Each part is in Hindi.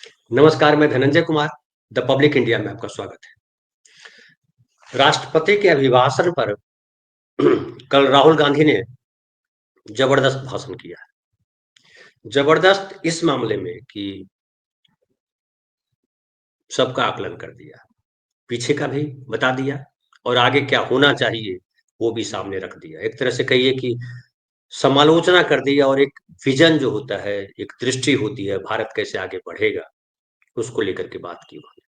नमस्कार, मैं Dhananjay Kumar, the public India में आपका स्वागत है। राष्ट्रपति के अभिभाषण पर कल राहुल गांधी ने जबरदस्त भाषण किया। जबरदस्त इस मामले में कि सबका आकलन कर दिया, पीछे का भी बता दिया और आगे क्या होना चाहिए वो भी सामने रख दिया। एक तरह से कहिए कि समालोचना कर दी और एक विजन जो होता है, एक दृष्टि होती है, भारत कैसे आगे बढ़ेगा, उसको लेकर के बात की उन्होंने।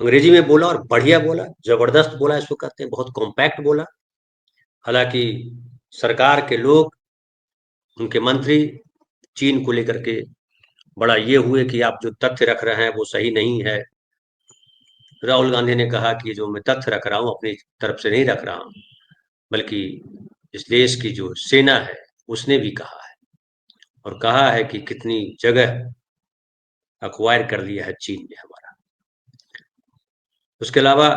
अंग्रेजी में बोला और बढ़िया बोला, जबरदस्त बोला, इसको कहते हैं, बहुत कॉम्पैक्ट बोला। हालांकि सरकार के लोग, उनके मंत्री चीन को लेकर के बड़ा ये हुए कि आप जो तथ्य रख रहे हैं वो सही नहीं है। राहुल गांधी ने कहा कि जो मैं तथ्य रख रहा हूं अपनी तरफ से नहीं रख रहा हूं, बल्कि इस देश की जो सेना है उसने भी कहा है, और कहा है कि कितनी जगह अक्वायर कर लिया है चीन ने हमारा। उसके अलावा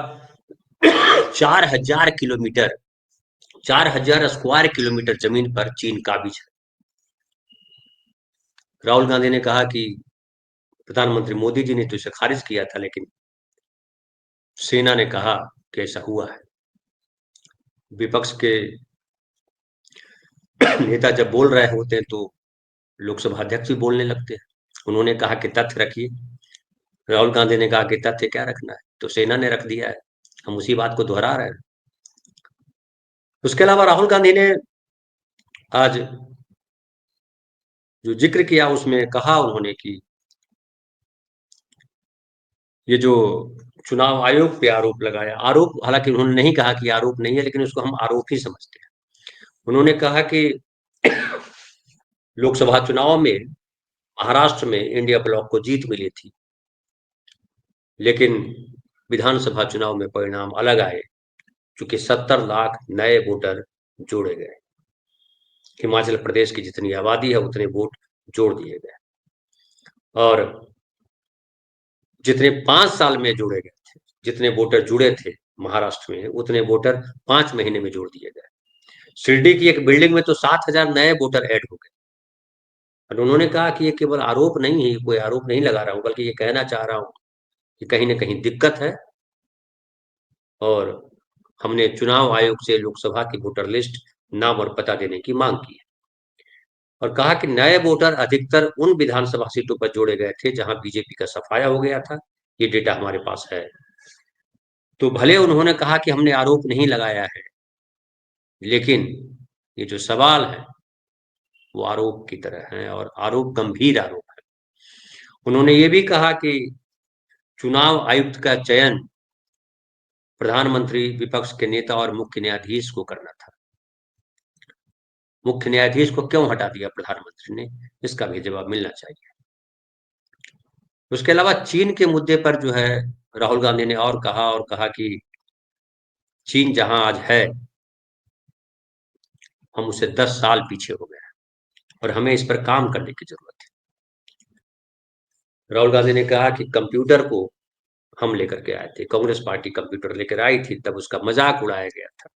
4,000 किलोमीटर, 4,000 स्क्वायर किलोमीटर जमीन पर चीन काबिज है। राहुल गांधी ने कहा कि प्रधानमंत्री मोदी जी ने तो इसे खारिज किया था, लेकिन सेना ने कहा कि ऐसा हुआ है। विपक्ष के नेता जब बोल रहे होते हैं तो लोकसभा अध्यक्ष भी बोलने लगते हैं। उन्होंने कहा कि तथ्य रखिए। राहुल गांधी ने कहा कि तथ्य क्या रखना है, तो सेना ने रख दिया है, हम उसी बात को दोहरा रहे हैं। उसके अलावा राहुल गांधी ने आज जो जिक्र किया उसमें कहा उन्होंने कि ये जो चुनाव आयोग पे आरोप लगाया, आरोप हालांकि उन्होंने नहीं कहा कि आरोप नहीं है, लेकिन उसको हम आरोप ही समझते हैं। उन्होंने कहा कि लोकसभा चुनाव में महाराष्ट्र में इंडिया ब्लॉक को जीत मिली थी, लेकिन विधानसभा चुनाव में परिणाम अलग आए, चूंकि 70 लाख नए वोटर जोड़े गए। हिमाचल प्रदेश की जितनी आबादी है उतने वोट जोड़ दिए गए, और जितने 5 साल में जोड़े गए थे, जितने वोटर जुड़े थे महाराष्ट्र में, उतने वोटर 5 महीने में जोड़ दिए गए। शिरडी की एक बिल्डिंग में तो 7,000 नए वोटर ऐड हो गए। और उन्होंने कहा कि ये केवल आरोप नहीं है, कोई आरोप नहीं लगा रहा हूं, बल्कि ये कहना चाह रहा हूं कि कहीं ना कहीं दिक्कत है, और हमने चुनाव आयोग से लोकसभा की वोटर लिस्ट, नाम और पता देने की मांग की है। और कहा कि नए वोटर अधिकतर उन विधानसभा सीटों पर जोड़े गए थे जहां बीजेपी का सफाया हो गया था। ये डेटा हमारे पास है। तो भले उन्होंने कहा कि हमने आरोप नहीं लगाया है, लेकिन ये जो सवाल है वो आरोप की तरह है, और आरोप गंभीर आरोप है। उन्होंने ये भी कहा कि चुनाव आयुक्त का चयन प्रधानमंत्री, विपक्ष के नेता और मुख्य न्यायाधीश को करना था। मुख्य न्यायाधीश को क्यों हटा दिया प्रधानमंत्री ने, इसका भी जवाब मिलना चाहिए। उसके अलावा चीन के मुद्दे पर जो है राहुल गांधी ने और कहा कि चीन जहां आज है, हम उससे 10 साल पीछे हो गए हैं, और हमें इस पर काम करने की जरूरत है। राहुल गांधी ने कहा कि कंप्यूटर को हम लेकर के आए थे, कांग्रेस पार्टी कंप्यूटर लेकर आई थी, तब उसका मजाक उड़ाया गया था।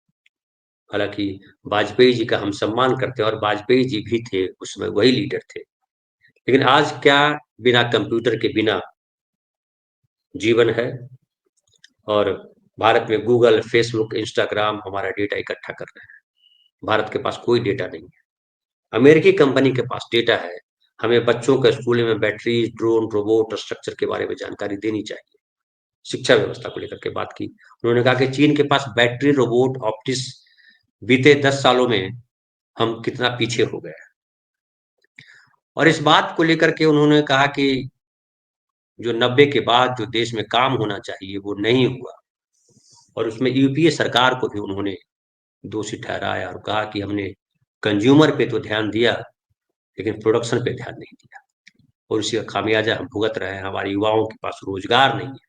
हालांकि वाजपेयी जी का हम सम्मान करते हैं, और वाजपेयी जी भी थे उसमें, वही लीडर थे। लेकिन आज क्या बिना कंप्यूटर के बिना जीवन है? और भारत में गूगल, फेसबुक, इंस्टाग्राम हमारा डेटा इकट्ठा कर रहे हैं। भारत के पास कोई डेटा नहीं है, अमेरिकी कंपनी के पास डेटा है। हमें बच्चों के स्कूल में बैटरी, ड्रोन, रोबोट स्ट्रक्चर के बारे में जानकारी देनी चाहिए। शिक्षा व्यवस्था को लेकर के बात की। उन्होंने कहा कि चीन के पास बैटरी, रोबोट, ऑप्टिक्स, बीते 10 सालों में हम कितना पीछे हो गए। और इस बात को लेकर के उन्होंने कहा कि जो 90 के बाद जो देश में काम होना चाहिए वो नहीं हुआ, और उसमें यूपीए सरकार को भी उन्होंने दोषी ठहराया, और कहा कि हमने कंज्यूमर पे तो ध्यान दिया, लेकिन प्रोडक्शन पे ध्यान नहीं दिया, और उसी का खामियाजा हम भुगत रहे हैं। हमारे युवाओं के पास रोजगार नहीं है,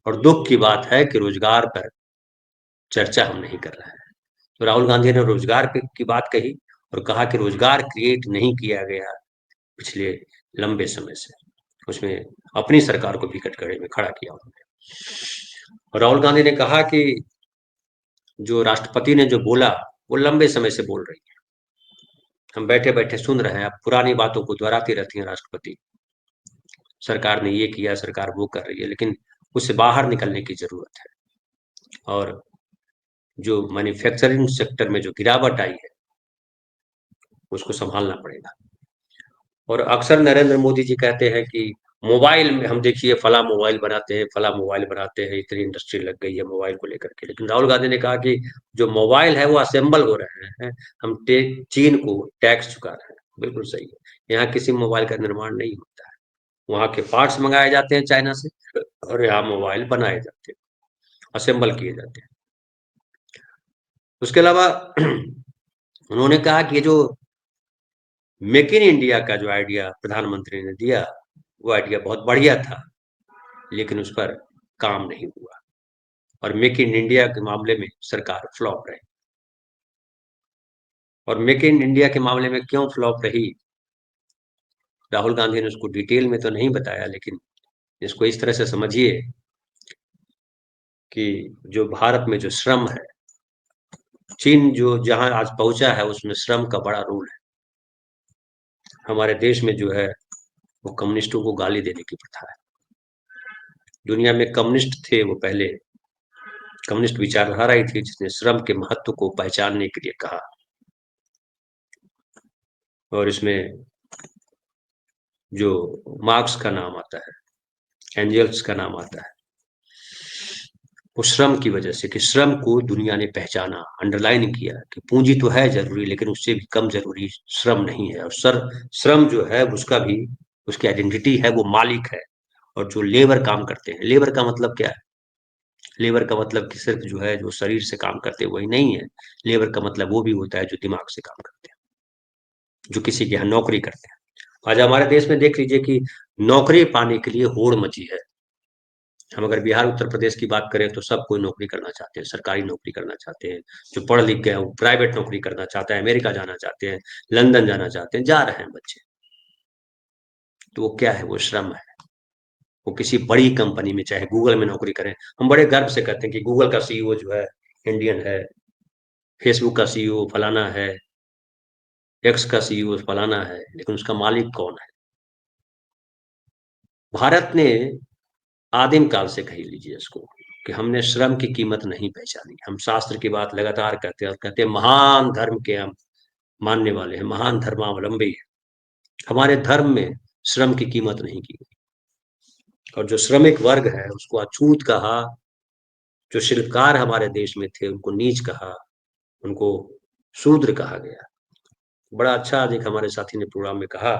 और दुख की बात है कि रोजगार पर चर्चा हम नहीं कर रहे हैं। तो राहुल गांधी ने रोजगार पे की बात कही, और कहा कि रोजगार क्रिएट नहीं किया गया पिछले लंबे समय से। उसमें अपनी सरकार को भी कटघरे में खड़ा किया उन्होंने। और राहुल गांधी ने कहा कि जो राष्ट्रपति ने जो बोला वो लंबे समय से बोल रही है, हम बैठे बैठे सुन रहे हैं, अब पुरानी बातों को दोहराती रहती हैं राष्ट्रपति। सरकार ने ये किया, सरकार वो कर रही है, लेकिन उससे बाहर निकलने की ज़रूरत है। और जो मैन्युफैक्चरिंग सेक्टर में जो गिरावट आई है, उसको सँभालना पड़ेगा। और अक्सर नरेंद्र मोदी जी कहते हैं कि मोबाइल में हम देखिए फला मोबाइल बनाते हैं, फला मोबाइल बनाते हैं, इतनी इंडस्ट्री लग गई है मोबाइल को लेकर के। लेकिन राहुल गांधी ने कहा कि जो मोबाइल है वो असेंबल हो रहे हैं, हम चीन को टैक्स चुका रहे हैं। बिल्कुल सही है। यहाँ किसी मोबाइल का निर्माण नहीं होता है, वहाँ के पार्ट्स मंगाए जाते हैं चाइना से, और यहाँ मोबाइल बनाए जाते हैं, असेंबल किए जाते हैं। उसके अलावा उन्होंने कहा कि ये जो मेक इन इंडिया का जो आइडिया प्रधानमंत्री ने दिया, वो आइडिया बहुत बढ़िया था, लेकिन उस पर काम नहीं हुआ, और मेक इन इंडिया के मामले में सरकार फ्लॉप रही। और मेक इन इंडिया के मामले में क्यों फ्लॉप रही, राहुल गांधी ने उसको डिटेल में तो नहीं बताया, लेकिन इसको इस तरह से समझिए कि जो भारत में जो श्रम है, चीन जो जहां आज पहुंचा है, उसमें श्रम का बड़ा रोल है। हमारे देश में जो है वो कम्युनिस्टों को गाली देने की प्रथा है। दुनिया में कम्युनिस्ट थे वो पहले, कम्युनिस्ट विचारधारा ही थी जिसने श्रम के महत्व को पहचानने के लिए कहा। और इसमें जो मार्क्स का नाम आता है, एंजल्स का नाम आता है, वो श्रम की वजह से, कि श्रम को दुनिया ने पहचाना, अंडरलाइन किया कि पूंजी तो है जरूरी, लेकिन उससे भी कम जरूरी श्रम नहीं है। और श्रम जो है उसका भी, उसकी आइडेंटिटी है, वो मालिक है। और जो लेबर काम करते हैं, लेबर का मतलब क्या है? लेबर का मतलब कि सिर्फ जो है जो शरीर से काम करते हैं वही नहीं है। लेबर का मतलब वो भी होता है जो दिमाग से काम करते हैं, जो किसी के यहाँ नौकरी करते हैं। आज हमारे देश में देख लीजिए कि नौकरी पाने के लिए होड़ मची है। हम अगर बिहार उत्तर प्रदेश की बात करें तो सब कोई नौकरी करना चाहते हैं, सरकारी नौकरी करना चाहते हैं। जो पढ़ लिख गए हैं वो प्राइवेट नौकरी करना चाहते हैं, अमेरिका जाना चाहते हैं, लंदन जाना चाहते हैं, जा रहे हैं बच्चे। तो वो क्या है? वो श्रम है। वो किसी बड़ी कंपनी में, चाहे गूगल में नौकरी करें। हम बड़े गर्व से कहते हैं कि गूगल का सीईओ जो है इंडियन है, फेसबुक का सीईओ फलाना है, एक्स का सीईओ फलाना है, लेकिन उसका मालिक कौन है? भारत ने आदिम काल से कही लीजिए इसको, कि हमने श्रम की कीमत नहीं पहचानी। हम शास्त्र की बात लगातार कहते हैं, और कहते हैं महान धर्म के हम मानने वाले हैं, महान धर्मावलंबी हैं। हमारे धर्म में श्रम की कीमत नहीं की गई। और जो श्रमिक वर्ग है उसको अछूत कहा। जो शिल्पकार हमारे देश में थे उनको नीच कहा, उनको शूद्र कहा गया। बड़ा अच्छा आज एक हमारे साथी ने प्रोग्राम में कहा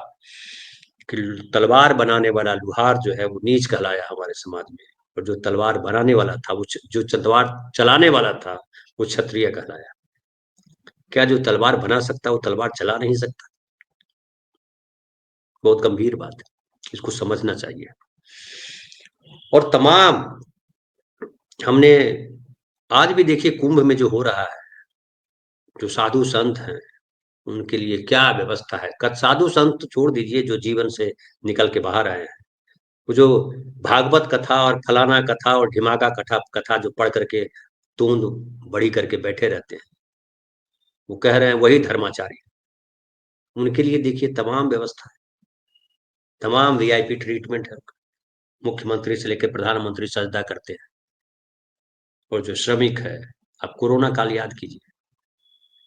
कि तलवार बनाने वाला लुहार जो है वो नीच कहलाया हमारे समाज में, और जो तलवार बनाने वाला था, वो जो तलवार चलाने वाला था, वो क्षत्रिय कहलाया। क्या जो तलवार बना सकता है वो तलवार चला नहीं सकता? बहुत गंभीर बात है, इसको समझना चाहिए। और तमाम हमने आज भी देखिए कुंभ में जो हो रहा है, जो साधु संत हैं उनके लिए क्या व्यवस्था है। साधु संत तो छोड़ दीजिए, जो जीवन से निकल के बाहर आए हैं, वो जो भागवत कथा और फलाना कथा और ढिमाका कथा कथा जो पढ़ करके तूंद बड़ी करके बैठे रहते हैं, वो कह रहे हैं वही धर्माचार्य। उनके लिए देखिए तमाम व्यवस्था है, तमाम वीआईपी ट्रीटमेंट है। मुख्यमंत्री से लेकर प्रधानमंत्री सजदा करते हैं। और जो श्रमिक है, आप कोरोना काल याद कीजिए।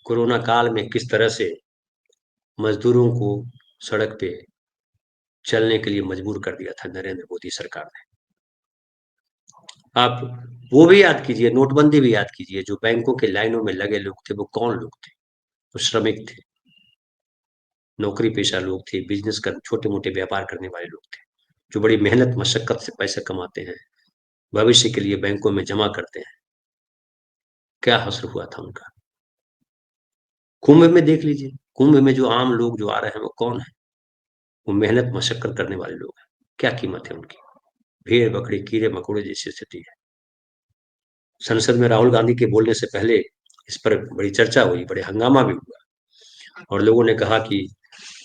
कोरोना काल में किस तरह से मजदूरों को सड़क पे चलने के लिए मजबूर कर दिया था नरेंद्र मोदी सरकार ने। आप वो भी याद कीजिए, नोटबंदी भी याद कीजिए। जो बैंकों के लाइनों में लगे लोग थे वो कौन लोग थे? वो श्रमिक थे, नौकरी पेशा लोग थे, बिजनेस कर छोटे मोटे व्यापार करने वाले लोग थे, जो बड़ी मेहनत मशक्कत से पैसे कमाते हैं, भविष्य के लिए बैंकों में जमा करते हैं। क्या हश्र हुआ था उनका? कुंभ में देख लीजिए, कुंभ में जो आम लोग जो आ रहे हैं वो कौन है? वो मेहनत मशक्कत करने वाले लोग हैं। क्या कीमत है उनकी? भेड़ बकरी कीड़े मकोड़े जैसी स्थिति है। संसद में राहुल गांधी के बोलने से पहले इस पर बड़ी चर्चा हुई, बड़े हंगामा भी हुआ, और लोगों ने कहा कि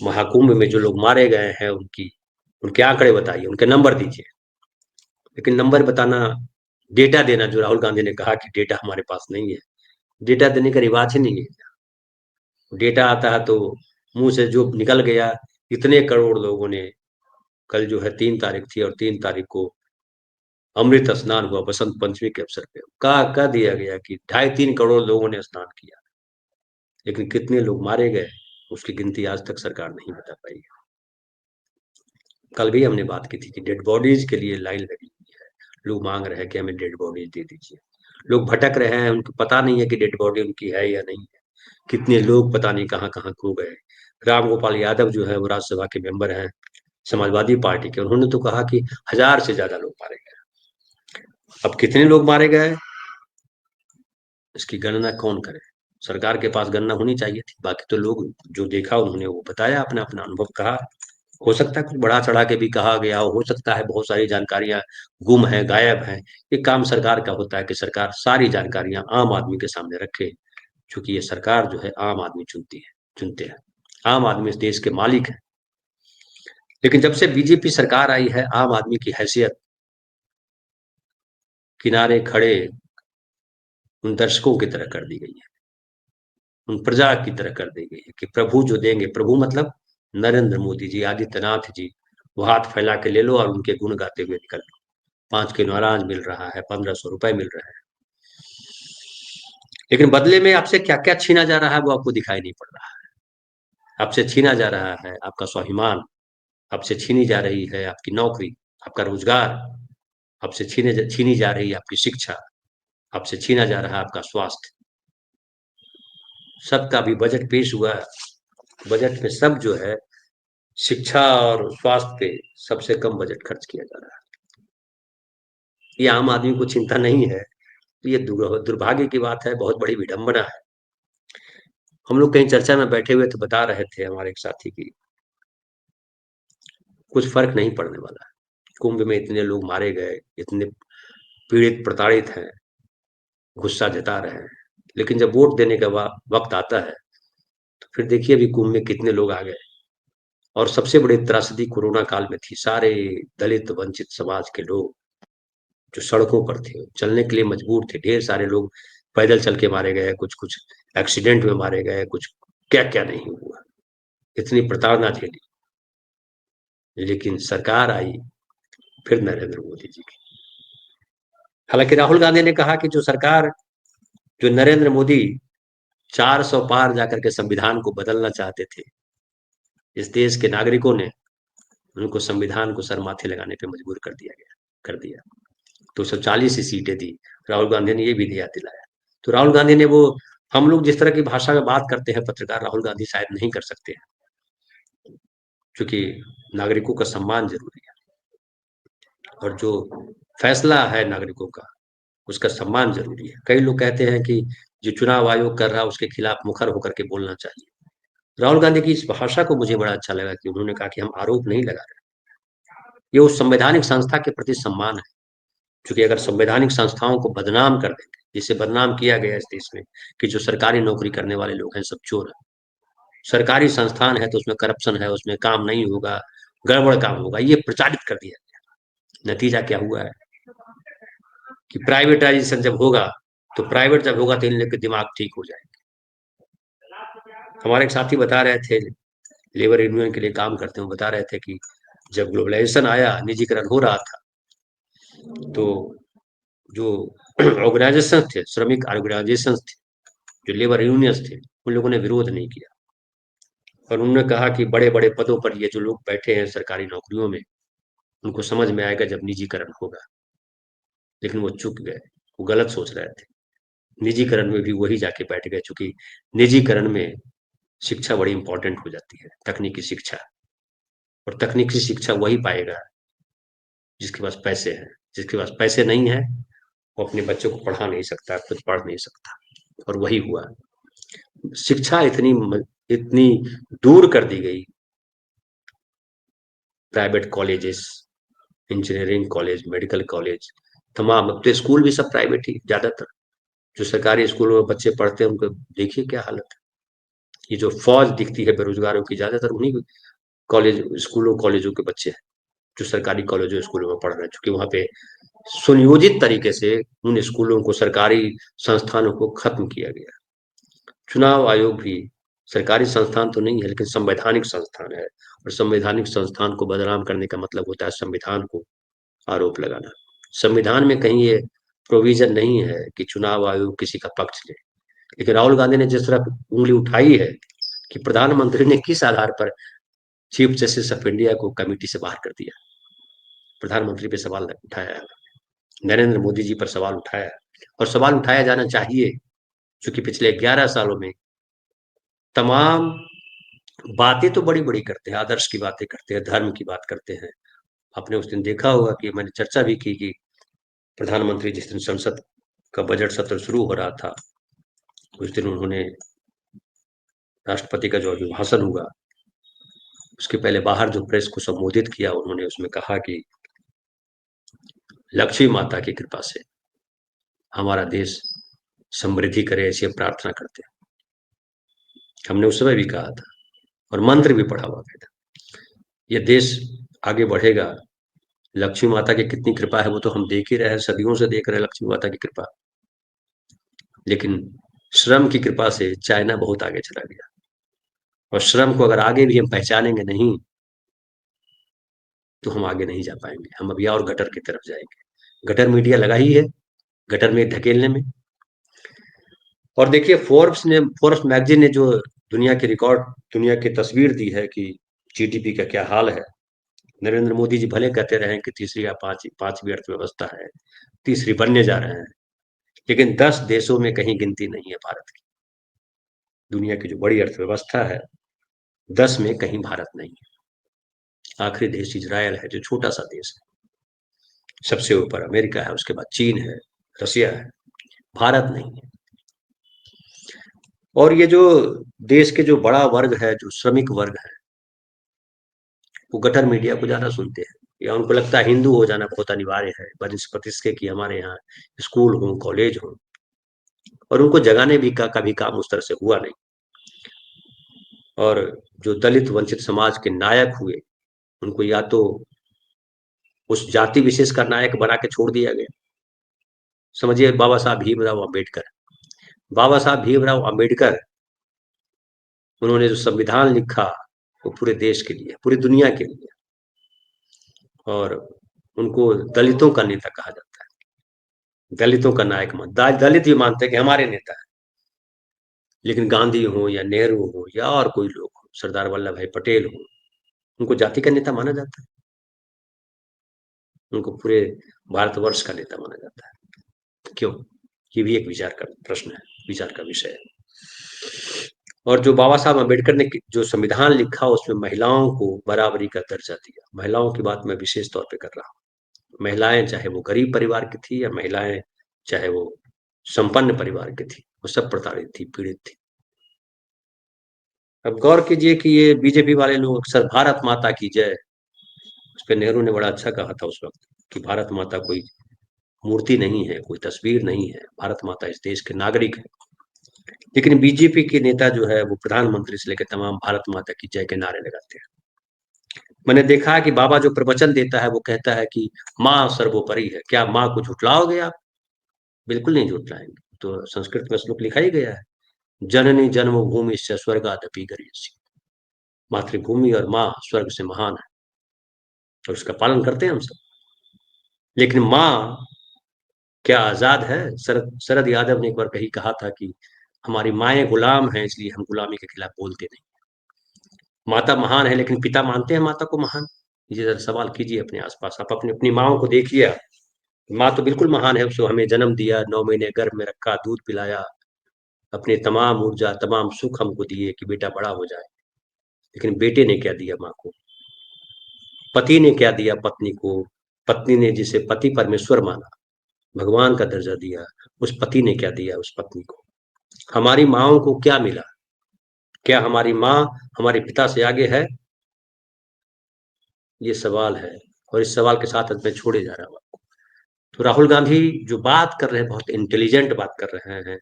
महाकुंभ में जो लोग मारे गए हैं उनकी उनके आंकड़े बताइए, उनके नंबर दीजिए। लेकिन नंबर बताना, डेटा देना, जो राहुल गांधी ने कहा कि डेटा हमारे पास नहीं है, डेटा देने का रिवाज ही नहीं है। डेटा आता है तो मुंह से जो निकल गया, इतने करोड़ लोगों ने कल जो है 3 तारीख थी और 3 तारीख को अमृत स्नान हुआ बसंत पंचमी के अवसर पे। कह दिया गया कि 2.5-3 करोड़ लोगों ने स्नान किया, लेकिन कितने लोग मारे गए उसकी गिनती आज तक सरकार नहीं बता पाई। कल भी हमने बात की थी कि डेड बॉडीज के लिए लाइन लगी हुई है, लोग मांग रहे हैं कि हमें डेड बॉडीज दे दीजिए। लोग भटक रहे हैं, उनको पता नहीं है कि डेड बॉडी उनकी है या नहीं है। कितने लोग पता नहीं कहाँ कहाँ खो गए। राम गोपाल यादव जो है वो राज्यसभा के मेंबर हैं समाजवादी पार्टी के, उन्होंने तो कहा कि 1000 से ज्यादा लोग मारे गए। अब कितने लोग मारे गए इसकी गणना कौन करे? सरकार के पास गणना होनी चाहिए थी। बाकी तो लोग जो देखा उन्होंने वो बताया, अपना अपना अनुभव कहा। हो सकता है कुछ बढ़ा चढ़ा के भी कहा गया हो सकता है बहुत सारी जानकारियां गुम है, गायब है। ये काम सरकार का होता है कि सरकार सारी जानकारियां आम आदमी के सामने रखे, क्योंकि ये सरकार जो है आम आदमी चुनते हैं। आम आदमी इस देश के मालिक है। लेकिन जब से बीजेपी सरकार आई है, आम आदमी की हैसियत किनारे खड़े उन दर्शकों की तरह कर दी गई है, उन प्रजा की तरह कर दी गई है कि प्रभु जो देंगे, प्रभु मतलब नरेंद्र मोदी जी, आदित्यनाथ जी, वो हाथ फैला के ले लो और उनके गुण गाते हुए निकल लो। 5 किलो अनाज मिल रहा है, 1500 रुपए मिल रहे हैं, लेकिन बदले में आपसे क्या क्या छीना जा रहा है वो आपको दिखाई नहीं पड़ रहा है। आपसे छीना जा रहा है आपका स्वाभिमान, आपसे छीनी जा रही है आपकी नौकरी, आपका रोजगार, आपसे छीनी जा रही है आपकी शिक्षा, आपसे छीना जा रहा है आपका स्वास्थ्य। सबका भी बजट पेश हुआ, बजट में सब जो है शिक्षा और स्वास्थ्य पे सबसे कम बजट खर्च किया जा रहा है। ये आम आदमी को चिंता नहीं है, तो ये दुर्भाग्य की बात है, बहुत बड़ी विडंबना है। हम लोग कहीं चर्चा में बैठे हुए तो बता रहे थे हमारे एक साथी की कुछ फर्क नहीं पड़ने वाला है। कुंभ में इतने लोग मारे गए, इतने पीड़ित प्रताड़ित हैं, गुस्सा जता रहे हैं, लेकिन जब वोट देने का वक्त आता है तो फिर देखिए अभी कुंभ में कितने लोग आ गए। और सबसे बड़ी त्रासदी कोरोना काल में थी, सारे दलित वंचित समाज के लोग जो सड़कों पर थे, चलने के लिए मजबूर थे। ढेर सारे लोग पैदल चल के मारे गए, कुछ कुछ एक्सीडेंट में मारे गए, कुछ क्या क्या नहीं हुआ, इतनी प्रताड़ना झेली। लेकिन सरकार आई फिर नरेंद्र मोदी जी की। हालांकि राहुल गांधी ने कहा कि जो नरेंद्र मोदी 400 पार जाकर के संविधान को बदलना चाहते थे, इस देश के नागरिकों ने उनको संविधान को सर माथे लगाने पे मजबूर कर दिया। 240 ही सीटें दी। राहुल गांधी ने ये भी याद दिलाया। तो राहुल गांधी ने वो, हम लोग जिस तरह की भाषा में बात करते हैं पत्रकार, राहुल गांधी शायद नहीं कर सकते हैं, क्योंकि नागरिकों का सम्मान जरूरी है और जो फैसला है नागरिकों का उसका सम्मान जरूरी है। कई लोग कहते हैं कि जो चुनाव आयोग कर रहा है उसके खिलाफ मुखर होकर के बोलना चाहिए। राहुल गांधी की इस भाषा को मुझे बड़ा अच्छा लगा कि उन्होंने कहा कि हम आरोप नहीं लगा रहे, ये उस संवैधानिक संस्था के प्रति सम्मान है। क्योंकि अगर संवैधानिक संस्थाओं को बदनाम कर देंगे, जिसे बदनाम किया गया इस देश में कि जो सरकारी नौकरी करने वाले लोग हैं सब चोर हैं, सरकारी संस्थान है तो उसमें करप्शन है, उसमें काम नहीं होगा, गड़बड़ काम होगा, ये प्रचारित कर दिया गया। नतीजा क्या हुआ है कि प्राइवेटाइजेशन जब होगा, तो प्राइवेट जब होगा तो इन लोग के दिमाग ठीक हो जाएंगे। हमारे एक साथी बता रहे थे, लेबर यूनियन के लिए काम करते हैं, बता रहे थे कि जब ग्लोबलाइजेशन आया, निजीकरण हो रहा था, तो जो ऑर्गेनाइजेशन थे, श्रमिक ऑर्गेनाइजेशन थे, जो लेबर यूनियंस थे, उन लोगों ने विरोध नहीं किया और उन्होंने कहा कि बड़े बड़े पदों पर ये जो लोग बैठे हैं सरकारी नौकरियों में, उनको समझ में आएगा जब निजीकरण होगा। लेकिन वो चूक गए, वो गलत सोच रहे थे। निजीकरण में भी वही जाके बैठ गए, चूंकि निजीकरण में शिक्षा बड़ी इंपॉर्टेंट हो जाती है, तकनीकी शिक्षा। और तकनीकी शिक्षा वही पाएगा जिसके पास पैसे हैं। जिसके पास पैसे नहीं है वो अपने बच्चों को पढ़ा नहीं सकता, खुद पढ़ नहीं सकता। और वही हुआ। शिक्षा इतनी दूर कर दी गई। Private colleges, engineering college, medical college, तमाम, अब तो स्कूल भी सब प्राइवेट ही ज्यादातर। जो सरकारी स्कूलों में बच्चे पढ़ते हैं उनको देखिए क्या हालत है। ये जो फौज दिखती है बेरोजगारों की, ज्यादातर उन्हीं कॉलेज स्कूलों कॉलेजों के बच्चे हैं जो सरकारी कॉलेजों स्कूलों में पढ़ रहे हैं, क्योंकि वहां पे सुनियोजित तरीके से उन स्कूलों को, सरकारी संस्थानों को खत्म किया गया। चुनाव आयोग भी सरकारी संस्थान तो नहीं है, लेकिन संवैधानिक संस्थान है, और संवैधानिक संस्थान को बदनाम करने का मतलब होता है संविधान को आरोप लगाना। संविधान में कहीं ये प्रोविजन नहीं है कि चुनाव आयोग किसी का पक्ष ले। लेकिन राहुल गांधी ने जिस तरह उंगली उठाई है कि प्रधानमंत्री ने किस आधार पर चीफ जस्टिस ऑफ इंडिया को कमेटी से बाहर कर दिया, प्रधानमंत्री पे सवाल उठाया है, नरेंद्र मोदी जी पर सवाल उठाया है, और सवाल उठाया जाना चाहिए, क्योंकि पिछले 11 सालों में तमाम बातें तो बड़ी बड़ी करते हैं, आदर्श की बातें करते हैं, धर्म की बात करते हैं। आपने उस दिन देखा होगा कि मैंने चर्चा भी की कि प्रधानमंत्री जिस दिन संसद का बजट सत्र शुरू हो रहा था, उस दिन उन्होंने राष्ट्रपति का जो अभिभाषण हुआ उसके पहले बाहर जो प्रेस को संबोधित किया, उन्होंने उसमें कहा कि लक्ष्मी माता की कृपा से हमारा देश समृद्धि करे, ऐसी हम प्रार्थना करते हैं। हमने उस समय भी कहा था और मंत्र भी पढ़ा हुआ था, ये देश आगे बढ़ेगा, लक्ष्मी माता की कितनी कृपा है वो तो हम देख ही रहे हैं, सदियों से देख रहे हैं लक्ष्मी माता की कृपा। लेकिन श्रम की कृपा से चाइना बहुत आगे चला गया, और श्रम को अगर आगे भी हम पहचानेंगे नहीं तो हम आगे नहीं जा पाएंगे, हम अभी और गटर की तरफ जाएंगे। गटर मीडिया लगा ही है गटर में धकेलने में। और देखिए फोर्ब्स मैगजीन ने जो दुनिया की तस्वीर दी है कि जीडीपी का क्या हाल है। नरेंद्र मोदी जी भले कहते रहे कि तीसरी या पांचवी अर्थव्यवस्था है, तीसरी बनने जा रहे हैं, लेकिन 10 देशों में कहीं गिनती नहीं है भारत की। दुनिया की जो बड़ी अर्थव्यवस्था है 10 में कहीं भारत नहीं है। आखिरी देश इजरायल है जो छोटा सा देश है, सबसे ऊपर अमेरिका है, उसके बाद चीन है, रसिया है, भारत नहीं है। और ये जो देश के जो बड़ा वर्ग है, जो श्रमिक वर्ग है, वो गटर मीडिया को ज्यादा सुनते हैं, या उनको लगता है हिंदू हो जाना बहुत अनिवार्य है बनस्पत इसके कि हमारे यहाँ स्कूल हो, कॉलेज हो, और उनको जगाने भी का कभी काम उस तरह से हुआ नहीं। और जो दलित वंचित समाज के नायक हुए, उनको या तो उस जाति विशेष का नायक बना के छोड़ दिया गया। समझिए बाबा साहब भीमराव अम्बेडकर, बाबा साहब भीमराव अम्बेडकर, उन्होंने जो संविधान लिखा वो पूरे देश के लिए, पूरी दुनिया के लिए, और उनको दलितों का नेता कहा जाता है, दलितों का नायक दलित भी मानते हैं कि हमारे नेता है। लेकिन गांधी हो या नेहरू हो या और कोई लोग हो, सरदार वल्लभ भाई पटेल हो, उनको जाति का नेता माना जाता है, उनको पूरे भारतवर्ष का नेता माना जाता है। क्यों? ये भी एक विचार का प्रश्न है, विचार का विषय है। और जो बाबा साहब अम्बेडकर ने जो संविधान लिखा उसमें महिलाओं को बराबरी का दर्जा दिया। महिलाओं की बात मैं विशेष तौर पे कर रहा हूँ। महिलाएं चाहे वो गरीब परिवार की थी या महिलाएं चाहे वो संपन्न परिवार की थी, वो सब प्रताड़ित थी, पीड़ित थी। अब गौर कीजिए कि ये बीजेपी वाले लोग अक्सर भारत माता की जय, उस पर नेहरू ने बड़ा अच्छा कहा था उस वक्त कि भारत माता कोई मूर्ति नहीं है, कोई तस्वीर नहीं है, भारत माता इस देश के नागरिक है। लेकिन बीजेपी के नेता जो है वो प्रधानमंत्री से लेकर तमाम भारत माता की जय के नारे लगाते हैं। मैंने देखा है कि बाबा जो प्रवचन देता है वो कहता है कि माँ सर्वोपरि है। क्या माँ को झुटलाओगे आप? बिल्कुल नहीं झुटलाएंगे। तो संस्कृत में श्लोक लिखा ही गया है, जननी जन्मभूमि से स्वर्गादपि गरीयसी। मातृभूमि और माँ स्वर्ग से महान है, और उसका पालन करते हैं हम सब। लेकिन माँ क्या आजाद है? शरद यादव ने एक बार कही कहा था कि हमारी माएं गुलाम हैं, इसलिए हम गुलामी के खिलाफ बोलते नहीं। माता महान है, लेकिन पिता मानते हैं माता को महान? ये जरा सवाल कीजिए अपने आसपास, आप अपनी अपनी माओ को देखिए। माँ तो बिल्कुल महान है, उसको हमें जन्म दिया, 9 महीने गर्भ में रखा, दूध पिलाया, अपने तमाम ऊर्जा तमाम सुख हमको दिए कि बेटा बड़ा हो जाए। लेकिन बेटे ने क्या दिया माँ को? पति ने क्या दिया पत्नी को? पत्नी ने जिसे पति परमेश्वर माना, भगवान का दर्जा दिया, उस पति ने क्या दिया उस पत्नी को? हमारी माओ को क्या मिला? क्या हमारी माँ हमारे पिता से आगे है? ये सवाल है, और इस सवाल के साथ मैं छोड़े जा रहा हूँ। तो राहुल गांधी जो बात कर रहे हैं, बहुत इंटेलिजेंट बात कर रहे हैं।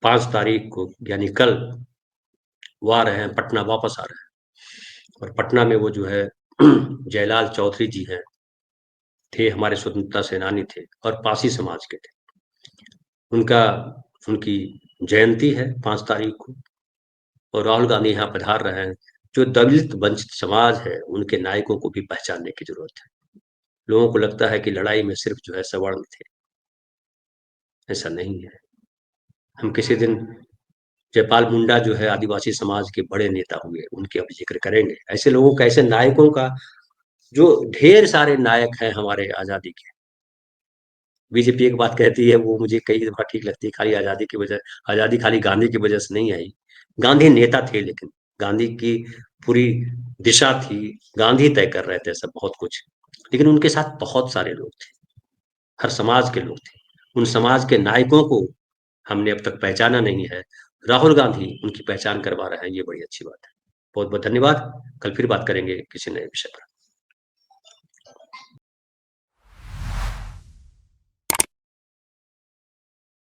5 तारीख को यानी कल वो आ रहे हैं, पटना वापस आ रहे हैं, और पटना में वो जो है जयलाल चौधरी जी हैं, थे हमारे स्वतंत्रता सेनानी थे और पासी समाज के थे। उनका उनकी जयंती है 5 तारीख को, और राहुल गांधी यहाँ पधार रहे हैं। जो दलित वंचित समाज है, उनके नायकों को भी पहचानने की ज़रूरत है। लोगों को लगता है कि लड़ाई में सिर्फ जो है सवर्ण थे, ऐसा नहीं है। हम किसी दिन जयपाल मुंडा जो है आदिवासी समाज के बड़े नेता हुए, उनके अब ज़िक्र करेंगे। ऐसे लोगों का, ऐसे नायकों का, जो ढेर सारे नायक हैं हमारे आज़ादी के। बीजेपी एक बात कहती है, वो मुझे कई दफ़ा ठीक लगती है, खाली आज़ादी की वजह, आज़ादी खाली गांधी की वजह से नहीं आई। गांधी नेता थे, लेकिन गांधी की पूरी दिशा थी, गांधी तय कर रहे थे सब बहुत कुछ। लेकिन उनके साथ बहुत सारे लोग थे, हर समाज के लोग थे। उन समाज के नायकों को हमने अब तक पहचाना नहीं है। राहुल गांधी उनकी पहचान करवा रहे हैं, ये बड़ी अच्छी बात है। बहुत-बहुत धन्यवाद। कल फिर बात करेंगे किसी नए विषय पर।